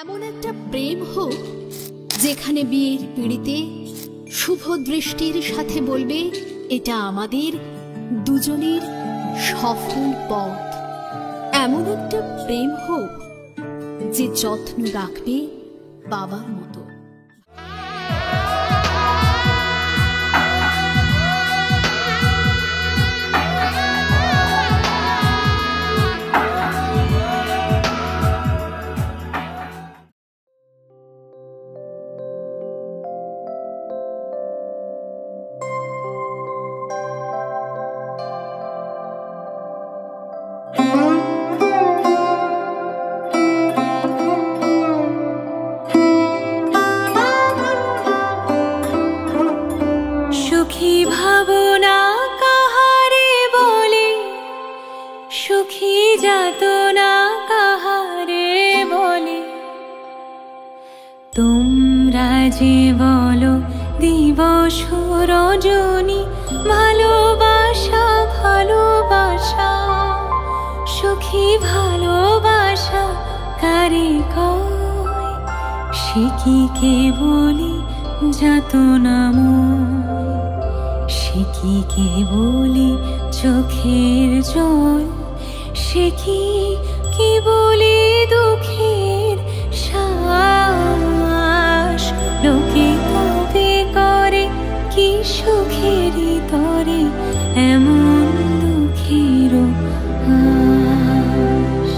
এমন একটা প্রেম হোক যেখানে বিয়ের পিড়িতে শুভ দৃষ্টির সাথে বলবে এটা আমাদের দুজনের সফল পথ। এমন একটা প্রেম হোক যে যত্ন রাখবে বাবার মতো। সুখী ভাবনা কাহারে বলে, সুখী যাতনা কাহারে বলে। তোমরা যে বলো দিবস রজনী, ভালোবাসা ভালোবাসা। সুখী ভালোবাসা কারে কয়, সে কি কেবলি যাতনাময়, সে কি কেবলি চোখের জল, সে কি কেবলি দুঃখের শ্বাস। লোকে তবে করে কি সুখের তরে এমন দুঃখের আশ।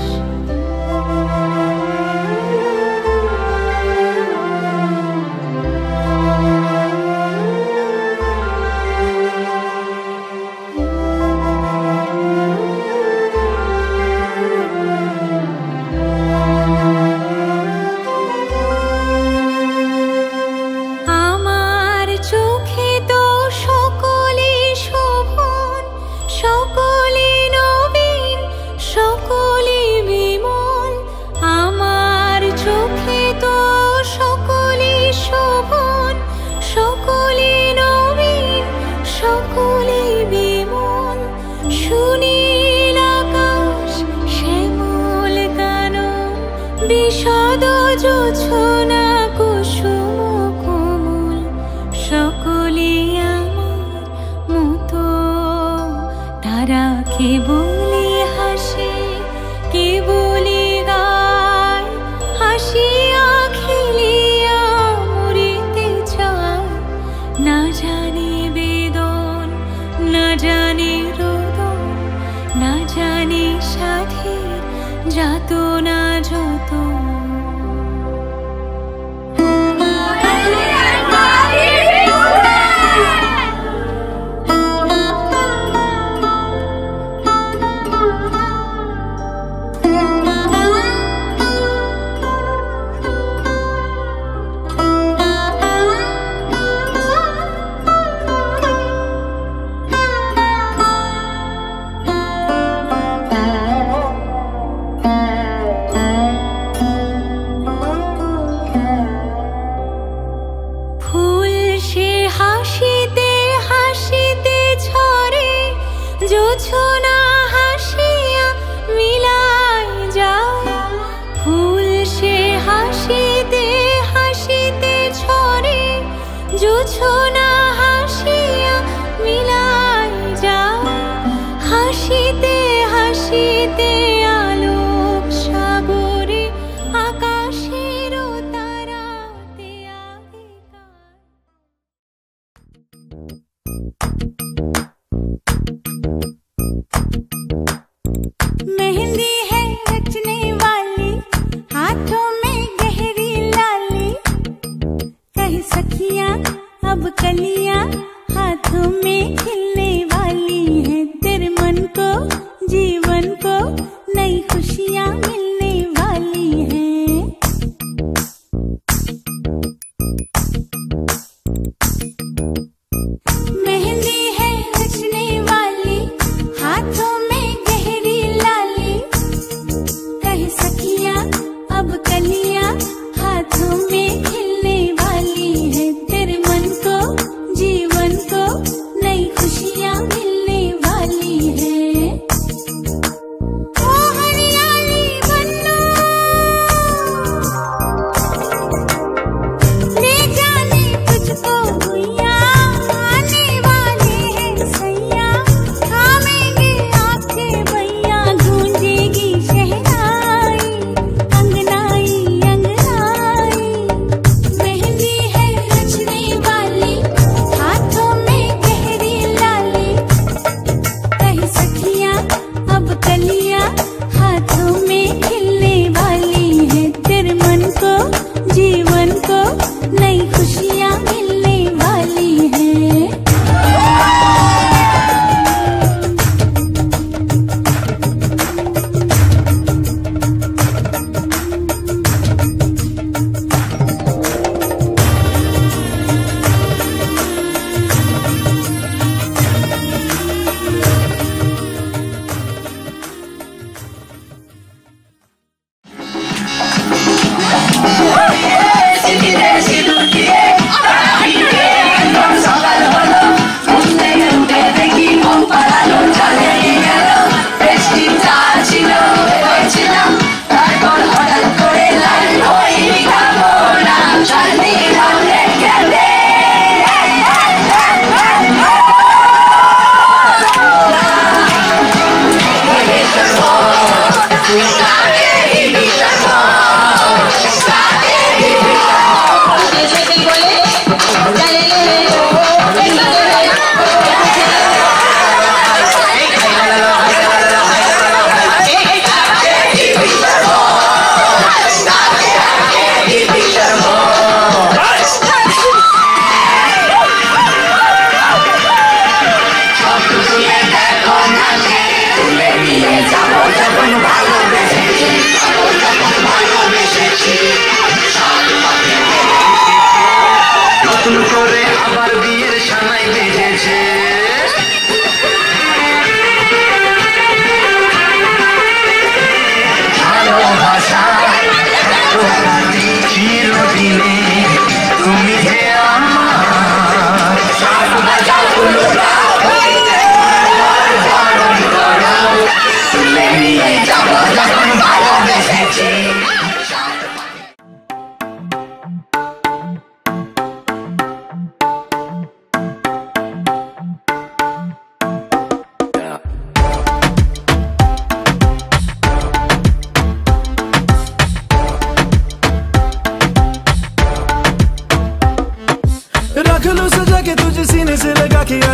বিষদ জোছনা কুসুম কোমল, সকলে আমার মতো। তারা কেবলি হাসে কেবলি গায়, হাসিয়া খেলিয়া মরিতে চায়। না জানে বেদন, না জানে রোদন, না জানে সাথীর যাতনা যত।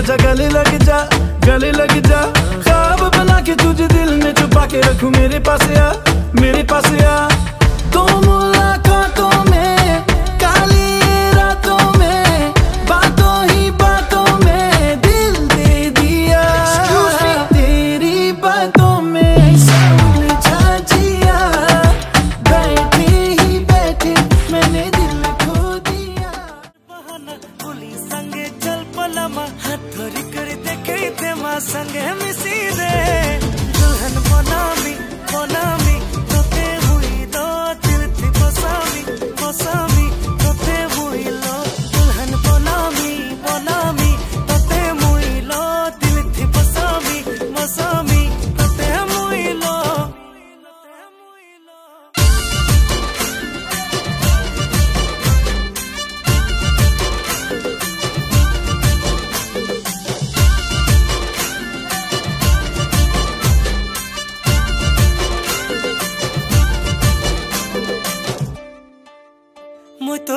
आजा गले लग जा ख्वाब बना के तुझे दिल में छुपा के रखूं मेरे पास आ तो मुलाकातों में काली रातों में बातों ही बातों में दिल दे दिया तेरी बातों में उलझा जिया बैठे ही बैठे मैंने दिल खो दिया बहाना पुलिस संगे चल पलमा हाथ धरी कर देखे ते मां संगे मिसी दे दुल्हन बनामी तोते हुई दो दिल थी बसामी तोते हुई लो दुल्हन बनामी तोते हुई लो दिल थी बसामी तोते हुई लो মই তো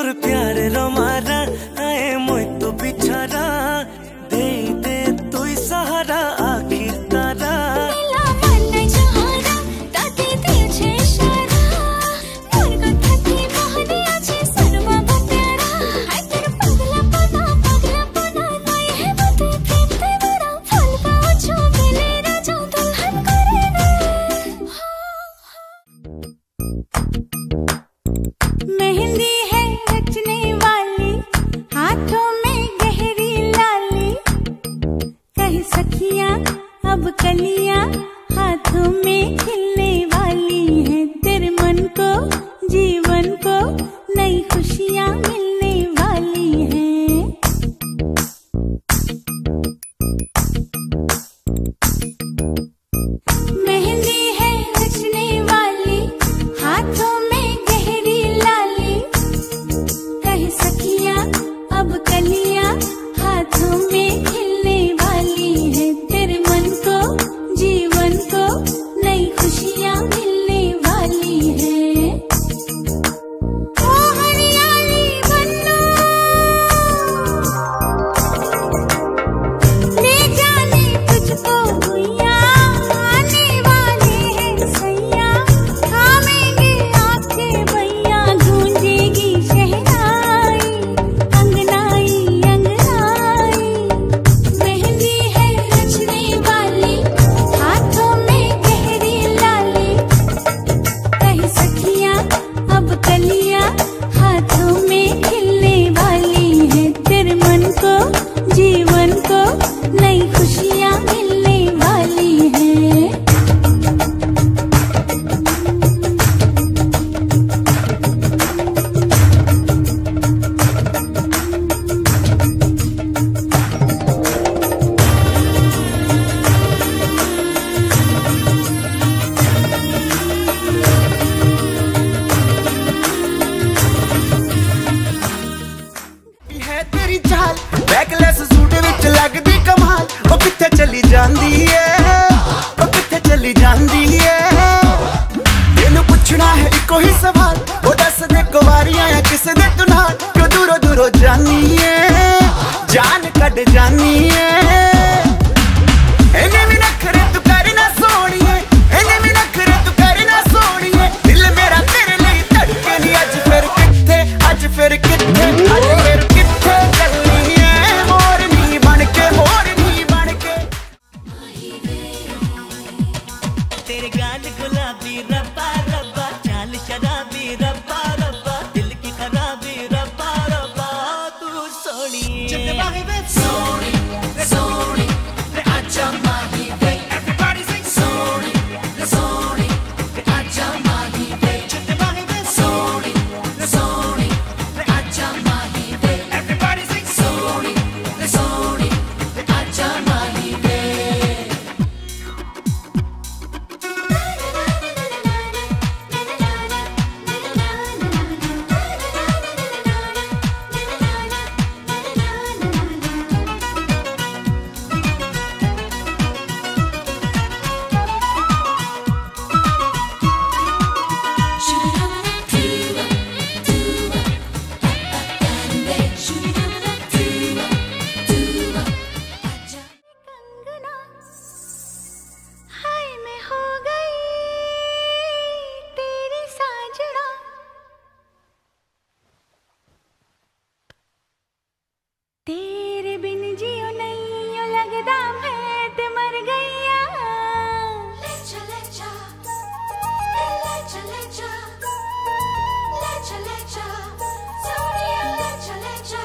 लगदा मैं ते मर गईया ले चले जा सोनिया ले चले जा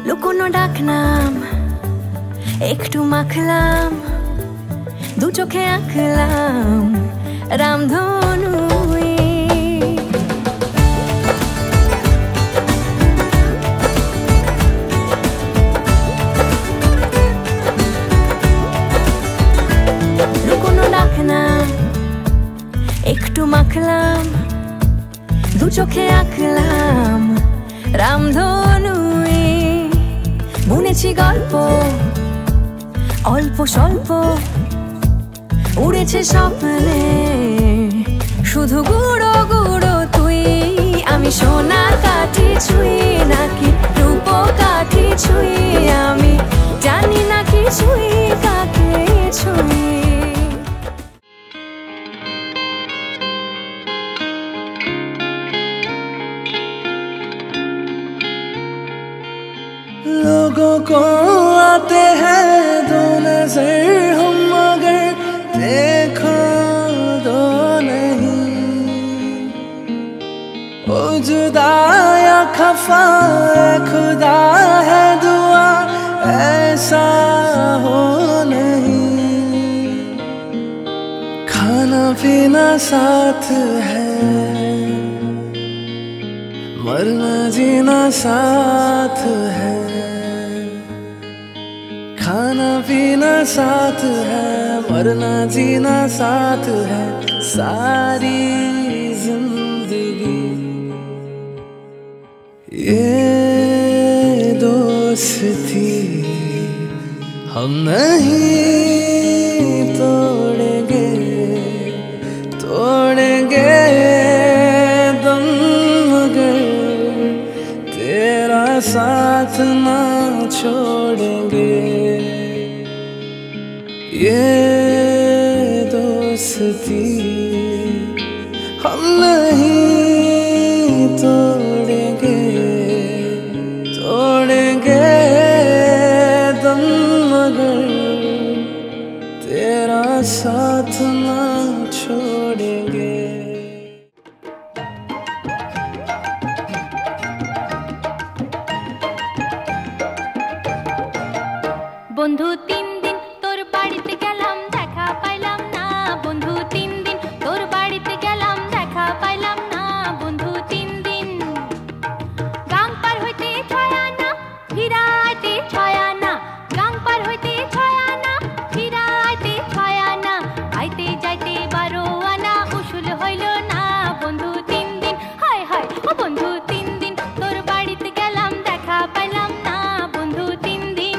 লুকোনো ডাকনাম একটু মাখলাম দু চোখে আঁকলাম রামধনু লুকোনো ডাকনাম একটু মাখলাম দু চোখে আঁকলাম রামধনু বুনেছি গল্প অল্প স্বল্প উড়েছে স্বপ্নে শুধু গুঁড়ো গুঁড়ো তুই আমি সোনার কাঠি ছুঁই নাকি রূপ কাঠি ছুঁই আমি জানি না কি ছুঁই কাকে ছুঁই लोगों को आते हैं दो नजर हम मगर देखो दो नहीं ओ जुदा या खफा खुदा है दुआ ऐसा हो नहीं खाना पीना साथ है मरना जीना साथ है खाना पीना साथ है मरना जीना साथ है सारी जिंदगी ये दोस्ती हम नहीं तोड़ेंगे तोड़ेंगे दम मगर तेरा साथ ना छोड़ेंगे ये दोस्ती हम नहीं तोड़ेंगे तोड़ेंगे दम मगर तेरा साथ ना छोड़ेंगे বন্ধু 3 দিন তোর বাড়িতে গেলাম দেখা পাইলাম না বন্ধু 3 দিন তোর বাড়িতে গেলাম দেখা পাইলাম না বন্ধু 3 দিন গাং পার হইতে ছয়ানা ফিরাইতে ছয়ানা গাং পার হইতে ছয়ানা ফিরাইতে ছয়ানা আইতে যাইতে 12 আনা উসুল হইল না বন্ধু 3 দিন হায় হায় ও বন্ধু 3 দিন তোর বাড়িতে গেলাম দেখা পাইলাম না বন্ধু 3 দিন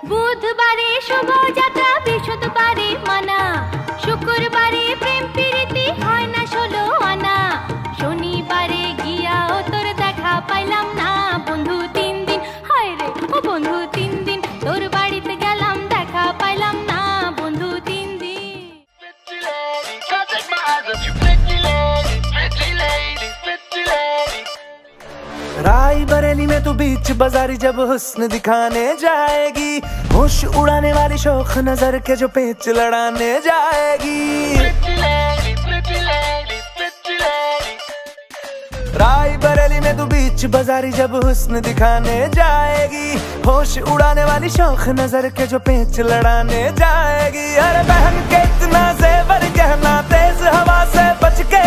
বুধবারে শোভাযাত্রা বৃহস্পতিবারে মানা শুক্রবারে প্রেম প্রীতি হয় না 16 আনা শনিবারে গিয়াও তোর দেখা পাইলাম না বন্ধু 3 দিন হায় রে ও বন্ধু 3 দিন তোর বাড়িতে গেলাম দেখা পাইলাম না বন্ধু 3 দিন राय बरेली में तू बीच बाजारी जब हुस्न दिखाने जाएगी होश उड़ाने वाली शौक नजर के जो पेच लड़ाने जाएगी राय बरेली में तू बीच बाजारी जब हुस्न दिखाने जाएगी होश उड़ाने वाली शौक नजर के जो पेच लड़ाने जाएगी अरे बहन के इतना जेवर गहना तेज हवा से बच के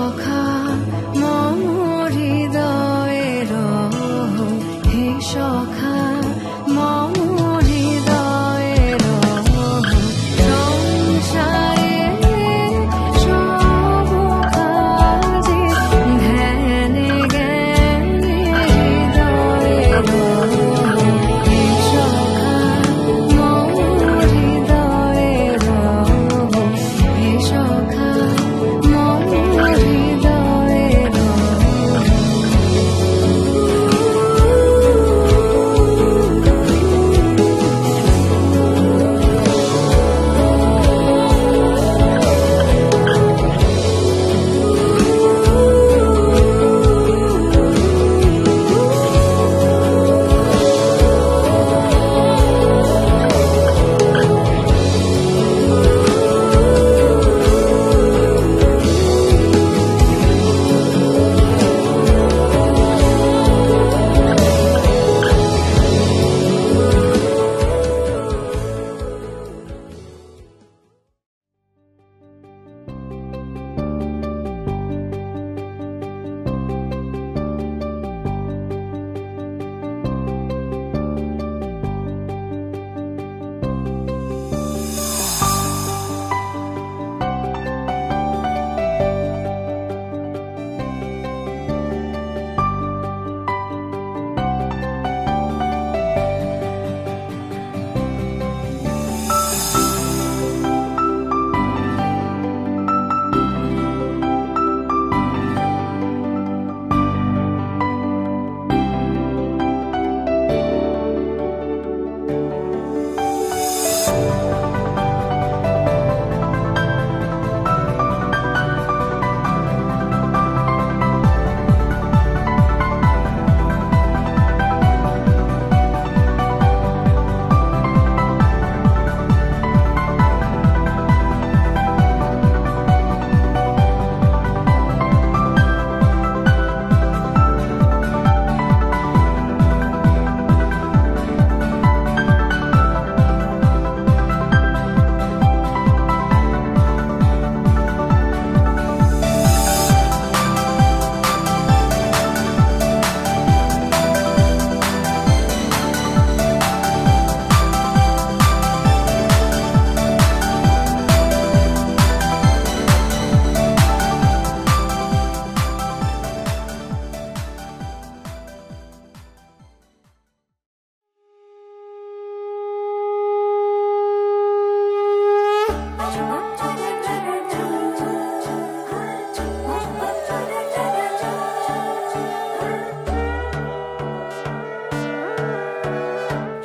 সখা মম হৃদয়ের হে সখা মম হৃদয়ের সংসারে সব কাজে ধ্যানে জ্ঞানে হৃদয়ের হে সখা মম হৃদয়ের হে সখা মম হৃদয়ের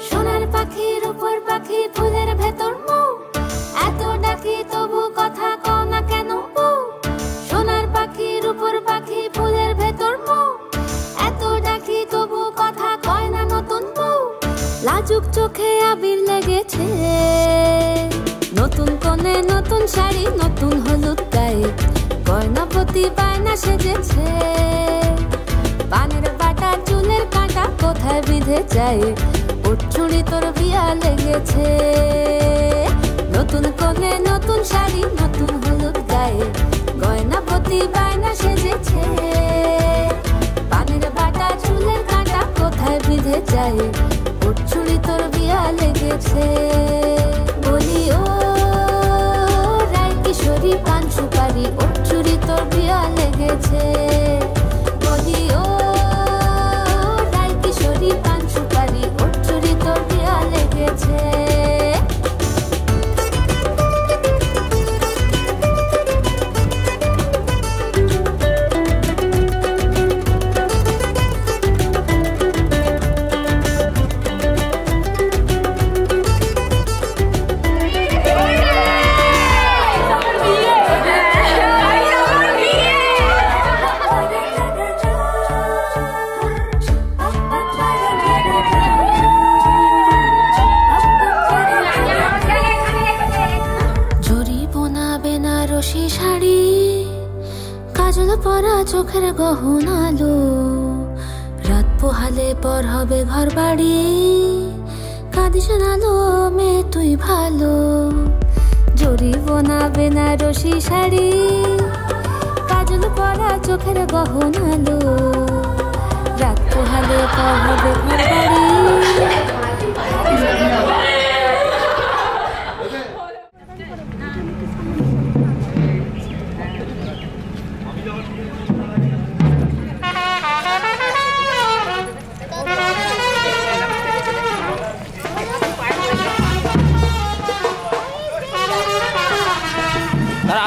সোনার পাখির উপর পাখি ফুলের ভেতর মৌ এত ডাকি তবু কথা কও না কেন বউ সোনার পাখির উপর পাখি ফুলের ভেতর মৌ এত ডাকি তবু কথা কয় না নতুন বউ লাজুক চোখে আবির লেগেছে নতুন কোণে নতুন শাড়ি নতুন হলুদ গায়ে গয়নাপতি বায়না সেজেছে পানের বাটা চুলের কাঁটা কোথায় বিঁধে যায় চুড়ি তোর বিয়া লেগেছে নতুন কোণে নতুন শাড়ি নতুন হলুদ গায়ে গয়নাপতি বায়না সেজেছে পানের বাটা চুলের কাঁটা কোথায় বিঁধে যায় চুড়ি তোর বিয়া লেগেছে বলি ও রায় কিশোরী পান সুপারি চুড়ি তোর বিয়া লেগেছে বলি ও রায় কিশোরী পান সুপারি চুড়ি তোর বিয়া লেগেছে পরা চোখের গহনালো রাত পোহালে পর হবে ঘর বাড়ি কাঁদিস নালো মে তুই ভালো জরি বোনা বেনারসি শাড়ি কাজল চুল পড়া চোখের গহনালো রাত পোহালে পর হবে ঘরবাড়ি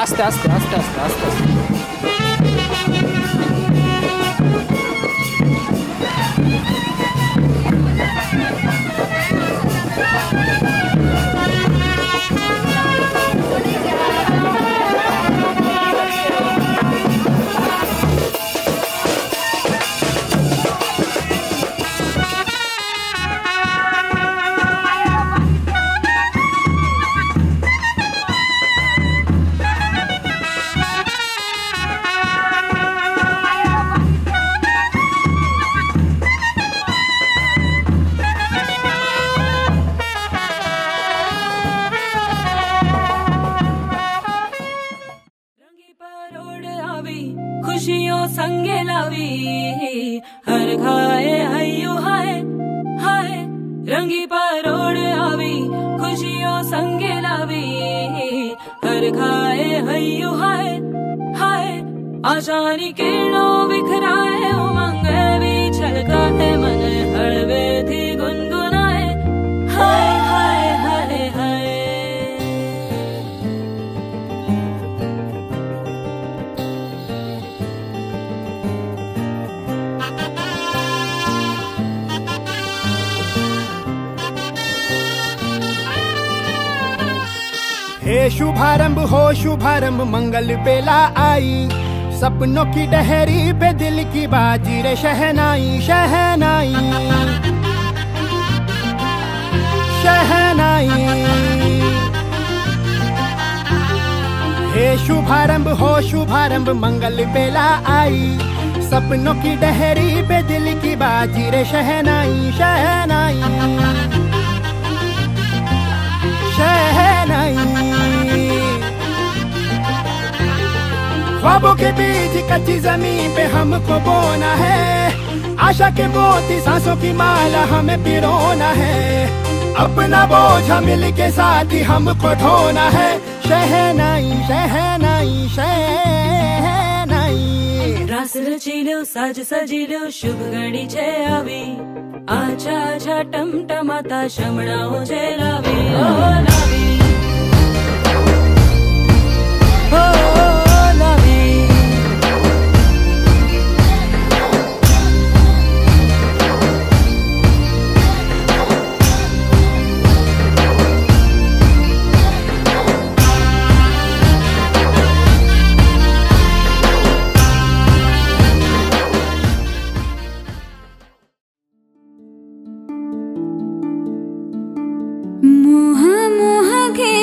আস্তে আস্তে আস্তে আস্তে আস্তে আস্তে खुशियों संगे लावी हर खाए हयो हाय हाय रंगी परोड़ आवी खुशियों संगे लावी हर खाए हयो हाय हाय आशानी किरणों बिखराए उमंग भी छलकाए मन हड़वे थी गुनगुनाए हाय हाय हाय हाय हे शुभारंभ हो शुभारंभ मंगल बेला आई सपनों की डहरी पे दिल की बाजी रे शहनाई शहनाई शहनाई हे शुभारंभ हो शुभारंभ मंगल बेला आई सपनों की डहरी पे दिल की बाजी रे शहनाई शहनाई शहनाई ख्वाबों के बीच कच्ची जमीन पे हमको बोना है आशा के मोती सांसों की माला हमें पिरोना है अपना बोझ मिल के साथ ही हमको ढोना है शहनाई शहनाई शहनाई रास रचिलो साज सजिलो शुभ घड़ी छे आवी आछा आछा टमटमाता शमणाओ छे लावी ओ लावी ओ लावी मोह मोह के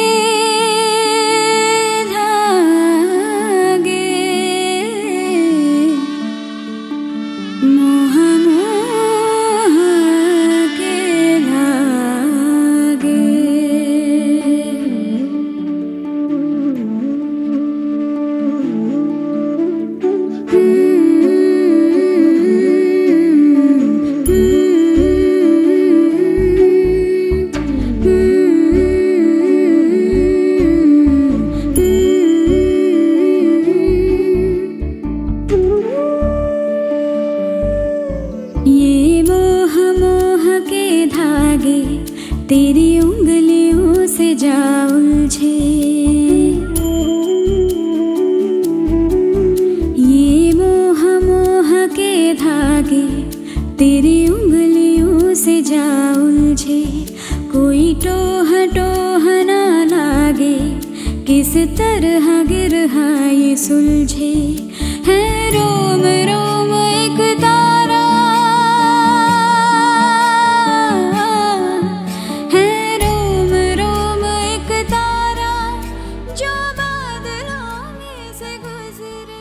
धागे मोह मोह के धागे ये मोह मोह के धागे तेरी उंगलियों से जा उलझे ये मोह मोह के धागे तेरी उंगलियों से जा उलझे कोई टोह टोह ना लागे किस तरह गिरहा ये सुलझे है रोम रोम एक तारा है रोम रोम एक तारा जो बादलों में से गुजरे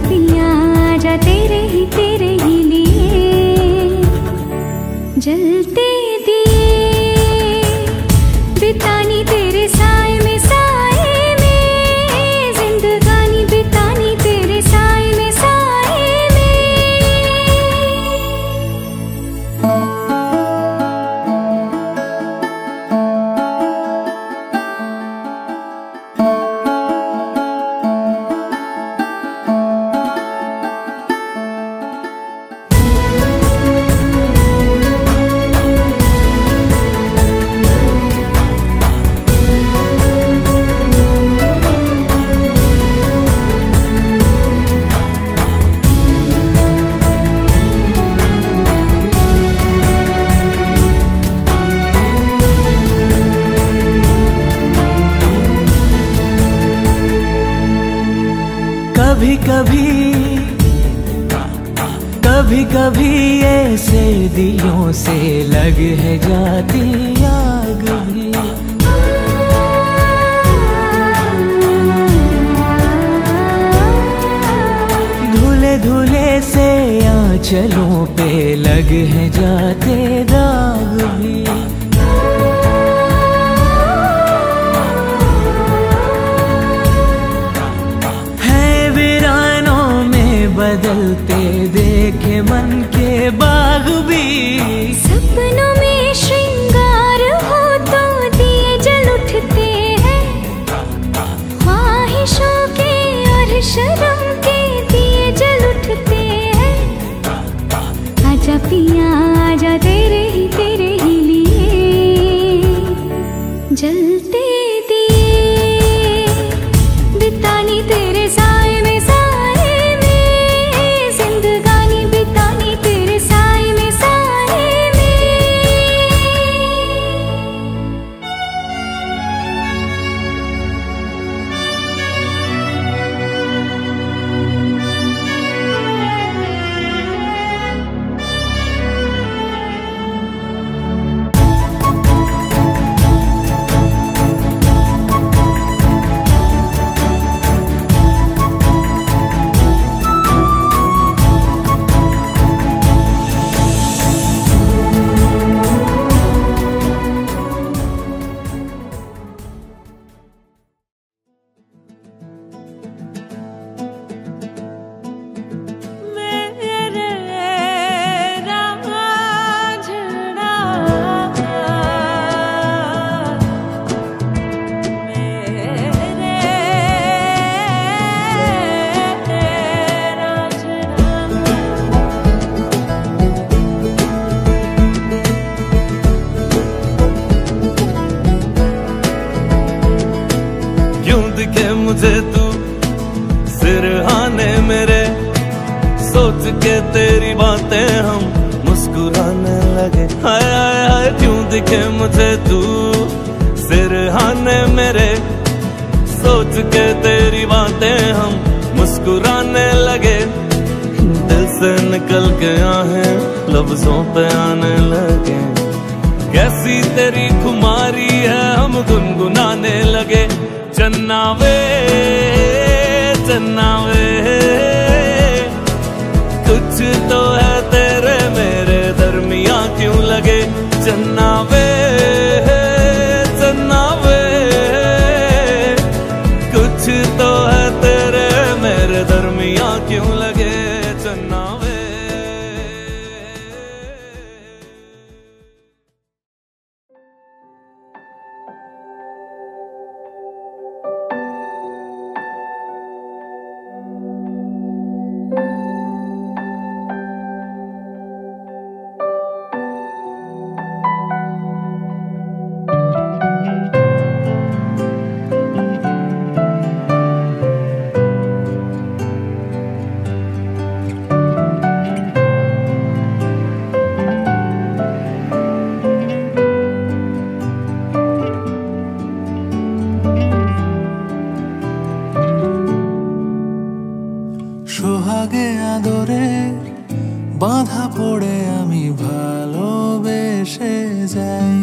पिया आजा तेरे ही लिए जलते दिए बितानी तेरे साए में जिंदगानी बितानी तेरे साए में कभी कभी ऐसे दिलों से लग है जाती आग भी। धुले धुले से आंचलों पे लग है जाते दाग भी। बदलते देखे मन के बाग भी। सपनों में श्रृंगार हो तो दिए जल उठते हैं ख्वाहिशों के और शर्म के दिए जल उठते हैं। आजा पिया आजा तेरे ही लिए जलते दिए बितानी तेरे साए में मुझे तू सिरहाने मेरे सोच के तेरी बातें हम मुस्कुराने लगे। हाय हाय हाय क्यों दिखे मुझे तू सिरहाने मेरे सोच के तेरी बातें हम मुस्कुराने लगे। दिल से निकल के आहें लफ्जों पे आने लगे। कैसी तेरी खुमारी है हम गुनगुनाने लगे। चन्ना वे कुछ तो है तेरे मेरे दरमियां क्यों लगे। चन्ना वे कुछ तो है तेरे मेरे दरमियां क्यों लगे। चन्ना वे সোহাগে আদরে বাঁধা পড়ে আমি ভালোবেসে যাই।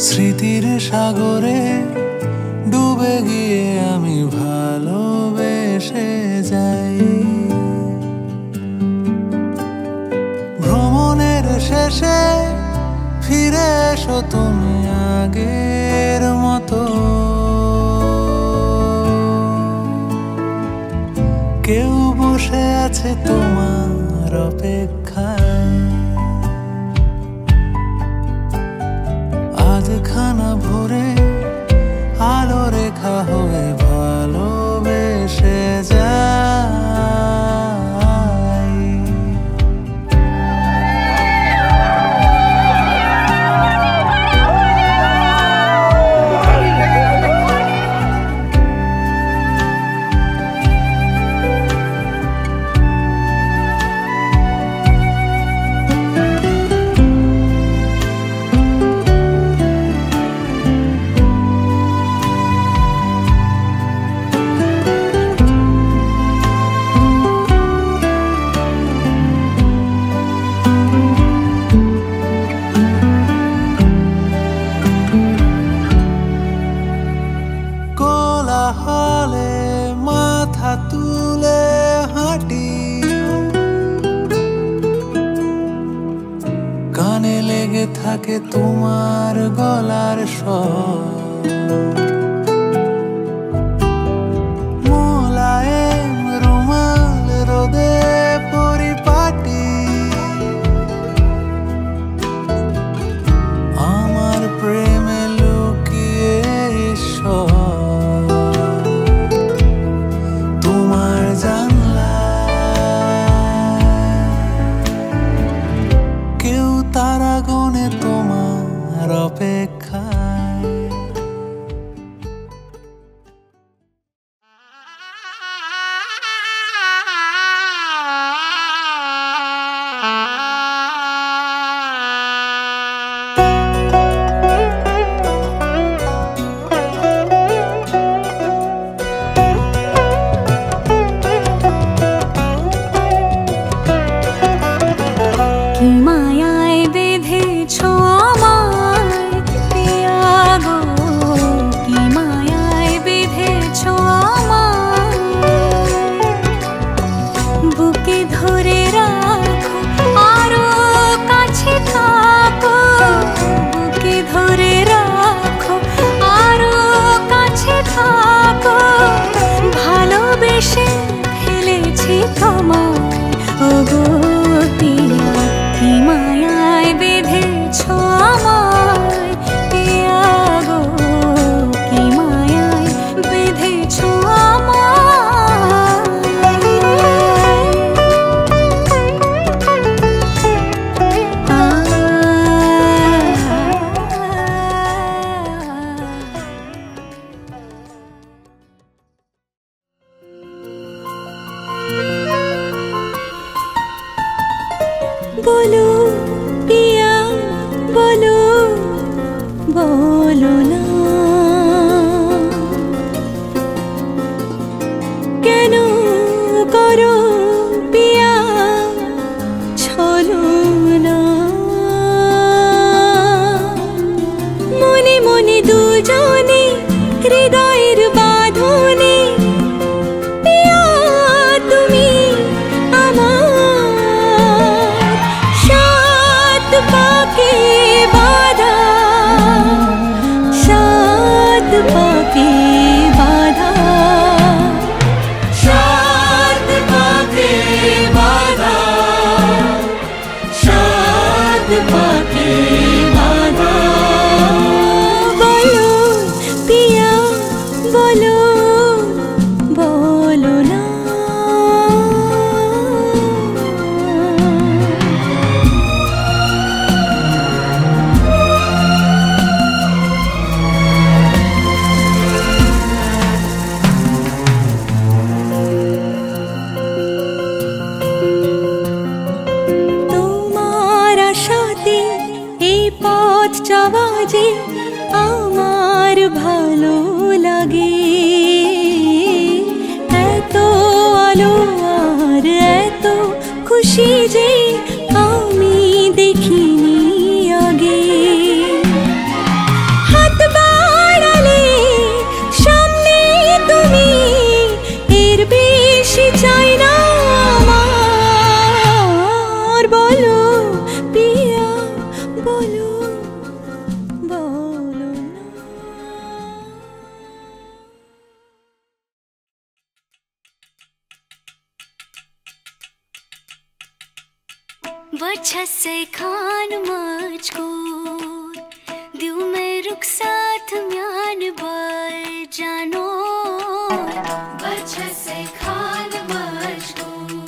স্মৃতির সাগরে ডুবে গিয়ে আমি ভালো ভেসে যাই। ভ্রমণের শেষে ফিরে এসো তুমি আগের মতো। কেউ বসে আছে তোমার অপেক্ষায়। আজ খানা ভরে আলো রেখা হয়ে ভালোবেসে যাই। কোলাহলে মাথা তুলে হাঁটি, কানে লেগে থাকে তোমার গলার স্বর। মোলায়েম রুমাল রোদে পরিপাটি, আমার প্রেমে লুকিয়ে ঈশ্বর। তোমার জানলায় কেউ তারা গনে তোমার অপেক্ষায়। কি মায়ায় বেঁধেছো আমায় পিয়া গো, কি মায়ায় বেঁধেছো আমায়। বুকে ধরে রাখো আরো কাছে থাকো, বুকে ধরে রাখো আরো কাছে থাকো। ভালোবেসে ফেলেছি তোমায় ওগো পিয়া, কি মায়ায় বেঁধেছো আমায় পিয়া গো, কি মায়ায় বেঁধেছো বলো পিয়া বলো, বলো না কেন করো পিয়া ছলনা। মনে মনে দুজনে হৃদয়ের বাঁধনে পিয়া তুমি আমার। সাত পাকে বাঁধা, সাত পাকে বাঁধা, সাত পাকে বাঁধা, সাত পাকে বাঁধা। বলো পিয়া বলো, বলো না তোমার আশাতে এই পথ যাওয়া যে আমার ভালো লাগে। এত আলো আর এত খুশি যে আমি দেখিনি আগে। হাত বাড়ালে সামনে তুমি এর से खान मजकूर दिल में रुक साथ म्यान बार जानो से खान मजकूर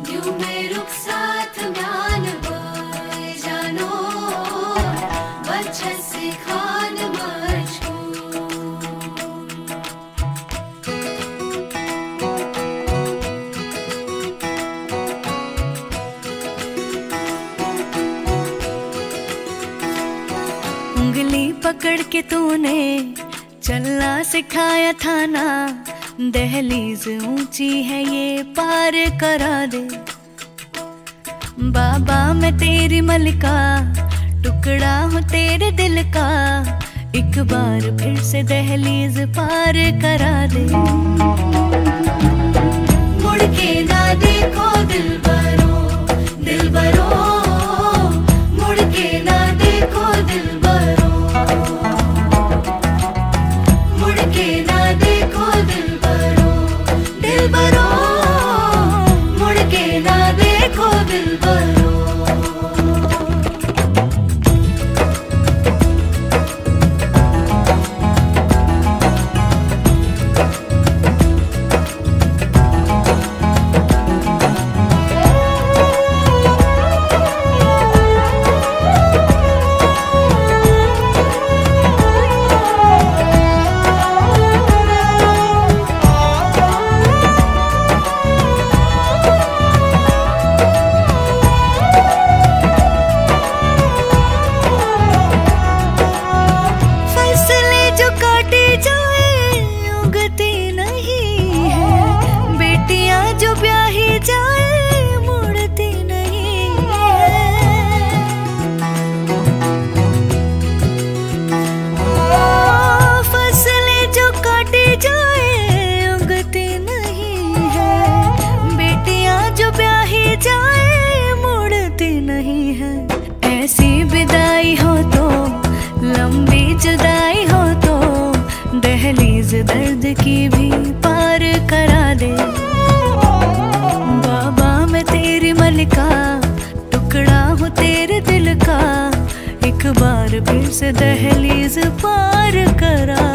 दिल में रुक साथ म्यान बार जानो से खान पकड़ के तूने चलना सिखाया था ना, दहलीज ऊंची है ये पार करा दे। बाबा मैं तेरी मलिका, टुकड़ा हूँ तेरे दिल का, एक बार फिर से दहलीज पार करा दे। मुड़ के ना देखो दिलबरो दिलबरो, मुड़ के ना देखो दिलबरो, मुड़ के ना देखो दिलबरो दिलबरो, मुड़ के ना देखो दिलबरो। ऐसी विदाई हो तो, लंबी जुदाई हो तो, दहलीज दर्द की भी पार करा दे। बाबा मैं तेरी मलिका, टुकड़ा हूँ तेरे दिल का, एक बार फिर से दहलीज पार करा